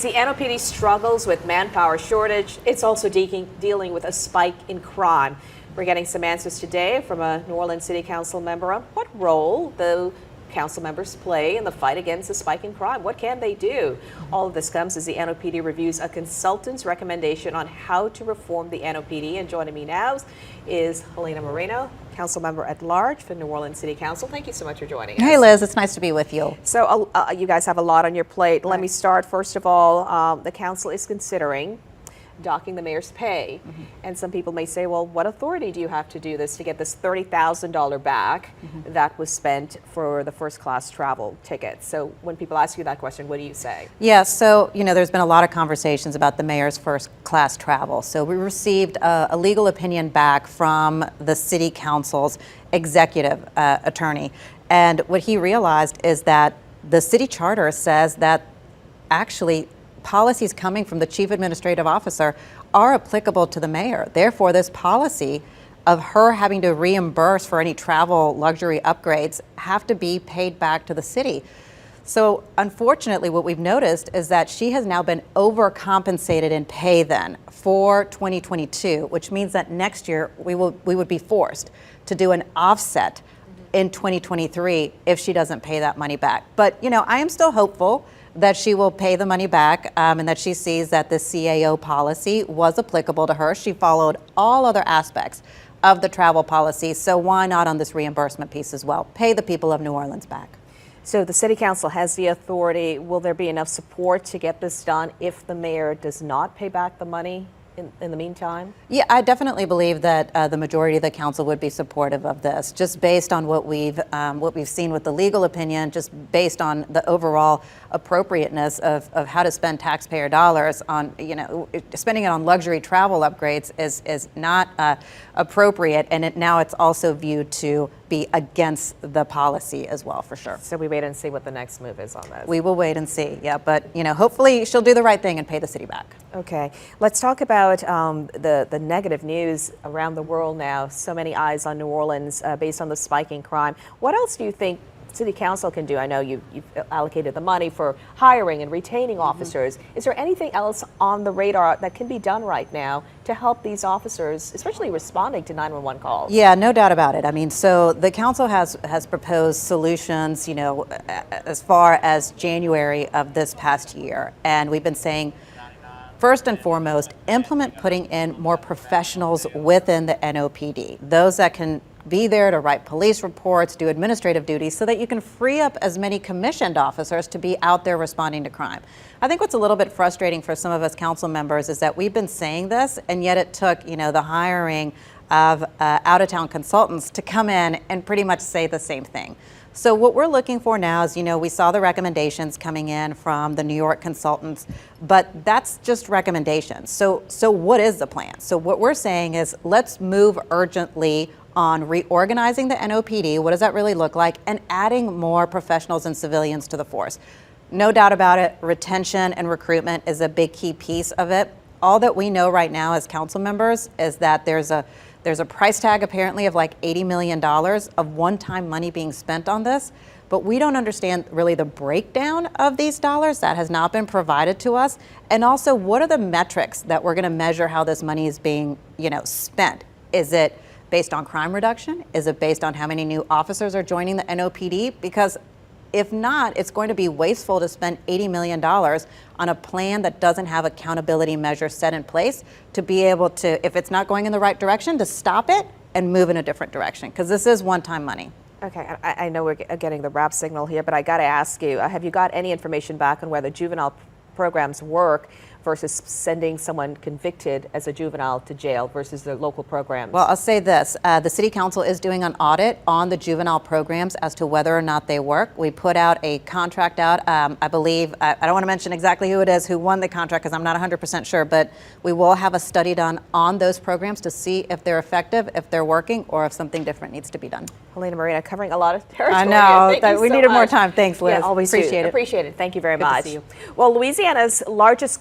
The NOPD struggles with manpower shortage. It's also dealing with a spike in crime. We're getting some answers today from a New Orleans City Council member on what role the council members play in the fight against the spike in crime. What can they do? All of this comes as the NOPD reviews a consultant's recommendation on how to reform the NOPD. And joining me now is Helena Moreno, council member at large for New Orleans City Council. Thank you so much for joining us. Hey Liz, it's nice to be with you. So you guys have a lot on your plate. Let me start. First of all, the council is considering docking the mayor's pay. And some people may say, well, what authority do you have to do this to get this $30,000 back that was spent for the first class travel tickets? So when people ask you that question, what do you say? Yeah, so, there's been a lot of conversations about the mayor's first class travel. So we received a legal opinion back from the city council's executive attorney. And what he realized is that the city charter says that actually policies coming from the chief administrative officer are applicable to the mayor. Therefore, this policy of her having to reimburse for any travel luxury upgrades have to be paid back to the city. So unfortunately, what we've noticed is that she has now been overcompensated in pay then for 2022, which means that next year we would be forced to do an offset in 2023 if she doesn't pay that money back. But I am still hopeful that she will pay the money back and that she sees that the CAO policy was applicable to her. She followed all other aspects of the travel policy, so why not on this reimbursement piece as well? Pay the people of New Orleans back. So the city council has the authority. Will there be enough support to get this done if the mayor does not pay back the money in the meantime? Yeah, I definitely believe that the majority of the council would be supportive of this, just based on what we've seen with the legal opinion, just based on the overall appropriateness of how to spend taxpayer dollars on, spending it on luxury travel upgrades is not appropriate, and now it's also viewed to be against the policy as well, for sure. So we wait and see what the next move is on this. We will wait and see, yeah, but hopefully she'll do the right thing and pay the city back. Okay, let's talk about the negative news around the world now. So many eyes on New Orleans based on the spiking crime. What else do you think City Council can do? I know you've allocated the money for hiring and retaining officers. Is there anything else on the radar that can be done right now to help these officers, especially responding to 911 calls? Yeah, no doubt about it. I mean, so the council has proposed solutions, as far as January of this past year. And we've been saying, first and foremost, implement putting in more professionals within the NOPD, those that can be there to write police reports, do administrative duties, so that you can free up as many commissioned officers to be out there responding to crime. I think what's a little bit frustrating for some of us council members is that we've been saying this, and yet it took, the hiring of out-of-town consultants to come in and pretty much say the same thing. So what we're looking for now is, we saw the recommendations coming in from the New York consultants, but that's just recommendations. So what is the plan? So what we're saying is, let's move urgently on reorganizing the NOPD. What does that really look like? And adding more professionals and civilians to the force. No doubt about it, retention and recruitment is a big key piece of it. All that we know right now as council members is that there's a price tag apparently of like $80 million of one-time money being spent on this, but we don't understand really the breakdown of these dollars. That has not been provided to us. And also, what are the metrics that we're gonna measure how this money is being, spent? Is it based on crime reduction? Is it based on how many new officers are joining the NOPD? Because if not, it's going to be wasteful to spend $80 million on a plan that doesn't have accountability measures set in place to be able to, if it's not going in the right direction, to stop it and move in a different direction, because this is one-time money. Okay, I know we're getting the wrap signal here, but I got to ask you, have you got any information back on whether juvenile programs work versus sending someone convicted as a juvenile to jail versus the local programs? Well, I'll say this. The City Council is doing an audit on the juvenile programs as to whether or not they work. We put out a contract out. I believe, I don't want to mention exactly who it is who won the contract because I'm not 100% sure, but we will have a study done on those programs to see if they're effective, if they're working, or if something different needs to be done. Helena Moreno, covering a lot of territory. I know. We needed more time. Thanks, Liz. Yeah, always appreciate it. Appreciate it. Thank you very Good much. to see you. Well, Louisiana's largest